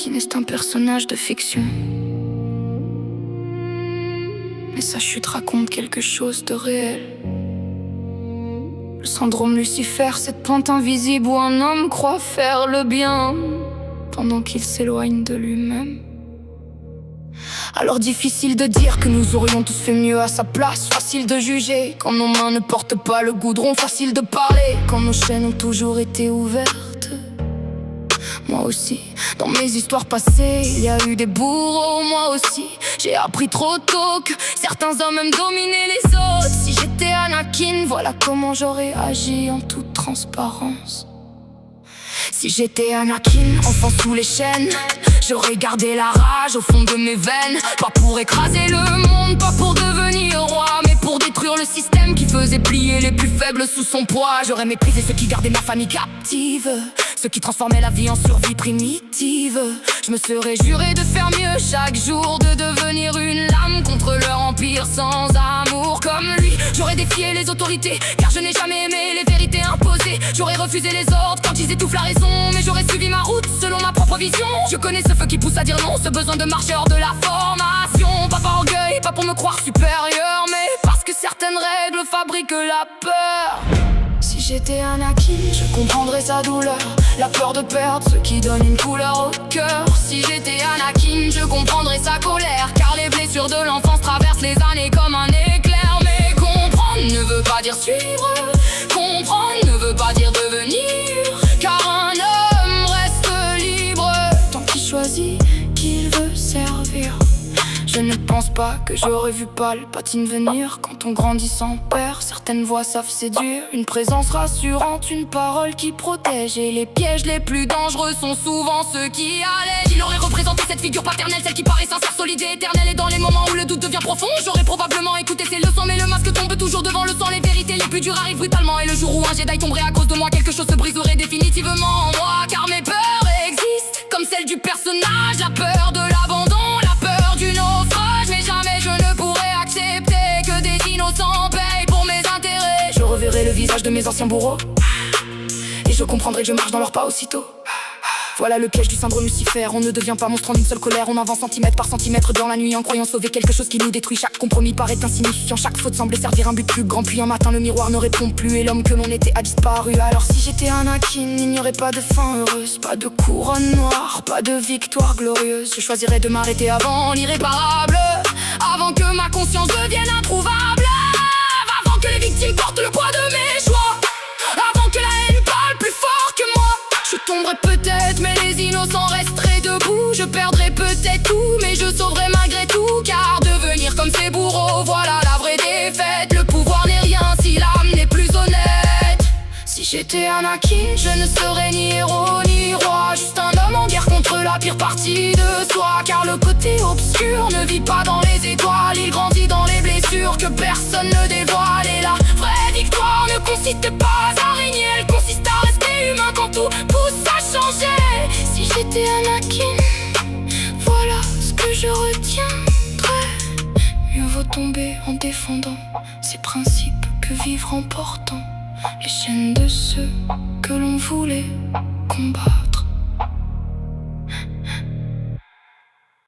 Anakin est un personnage de fiction. Mais sa chute raconte quelque chose de réel. Le syndrome Lucifer, cette pente invisible où un homme croit faire le bien pendant qu'il s'éloigne de lui-même. Alors difficile de dire que nous aurions tous fait mieux à sa place. Facile de juger quand nos mains ne portent pas le goudron. Facile de parler quand nos chaînes ont toujours été ouvertes. Moi aussi, dans mes histoires passées, il y a eu des bourreaux. Moi aussi, j'ai appris trop tôt que certains hommes aiment dominer les autres. Si j'étais Anakin, voilà comment j'aurais agi en toute transparence. Si j'étais Anakin, enfant sous les chaînes, j'aurais gardé la rage au fond de mes veines. Pas pour écraser le monde, pas pour devenir roi, mais pour détruire le système qui faisait plier les plus faibles sous son poids. J'aurais méprisé ceux qui gardaient ma famille captive, ceux qui transformaient la vie en survie primitive. Je me serais juré de faire mieux chaque jour, de devenir une lame contre leur empire sans amour. Comme lui, j'aurais défié les autorités, car je n'ai jamais aimé les vérités imposées. J'aurais refusé les ordres quand ils étouffent la raison, mais j'aurais suivi ma route selon ma propre vision. Je connais ce feu qui pousse à dire non, ce besoin de marcher hors de la formation. Pas par orgueil, pas pour me croire supérieur, mais parce que certaines règles fabriquent la peur. Si j'étais Anakin, je comprendrais sa douleur, la peur de perdre ce qui donne une couleur au cœur. Si j'étais Anakin, je comprendrais sa colère, car les blessures de l'enfance traversent les années comme un éclair. Mais comprendre ne veut pas dire suivre, comprendre ne veut pas dire devenir, car un homme reste libre tant qu'il choisit qu'il veut servir. Je ne pense pas que j'aurais vu Palpatine venir. Quand on grandit sans père, certaines voix savent séduire. Une présence rassurante, une parole qui protège. Et les pièges les plus dangereux sont souvent ceux qui allègent. Il aurait représenté cette figure paternelle, celle qui paraît sincère, solide et éternelle. Et dans les moments où le doute devient profond, j'aurais probablement écouté ses leçons. Mais le masque tombe toujours devant le sang, les vérités les plus dures arrivent brutalement. Et le jour où un Jedi tomberait à cause de moi, quelque chose se briserait définitivement en moi. Car mes peurs existent, comme celle du personnage. La peur de l'abandon, la peur du naufrage. Mais jamais je ne pourrais accepter que des innocents payent pour mes intérêts. Je reverrai le visage de mes anciens bourreaux, et je comprendrai que je marche dans leurs pas aussitôt. Voilà le piège du syndrome Lucifer. On ne devient pas monstre en une seule colère. On avance centimètre par centimètre dans la nuit en croyant sauver quelque chose qui nous détruit. Chaque compromis paraît insignifiant, chaque faute semblait servir un but plus grand. Puis un matin le miroir ne répond plus et l'homme que l'on était a disparu. Alors si j'étais Anakin, il n'y aurait pas de fin heureuse, pas de couronne noire, pas de victoire glorieuse. Je choisirais de m'arrêter avant l'irréparable, avant que ma conscience devienne introuvable, avant que les victimes portent le poids de mes choix, avant que la haine parle plus fort que moi. Je tomberai peut-être, mais les innocents resteraient debout. Je perdrai peut-être tout, mais je sauverai malgré tout. Car devenir comme ces bourreaux, voilà la vraie défaite. Le pouvoir n'est rien si l'âme n'est plus honnête. Si j'étais Anakin, je ne serais ni héros ni roi, juste un homme en guerre contre la pire partie de soi. Car le côté obscur ne vit pas dans les étoiles, il grandit dans les blessures que personne ne dévoile. Et la vraie victoire ne consiste pas à régner, elle consiste à rester humain quand tout pousse à changer. Si j'étais Anakin, voilà ce que je retiendrai. Mieux vaut tomber en défendant ses principes que vivre en portant les chaînes de ceux que l'on voulait combattre.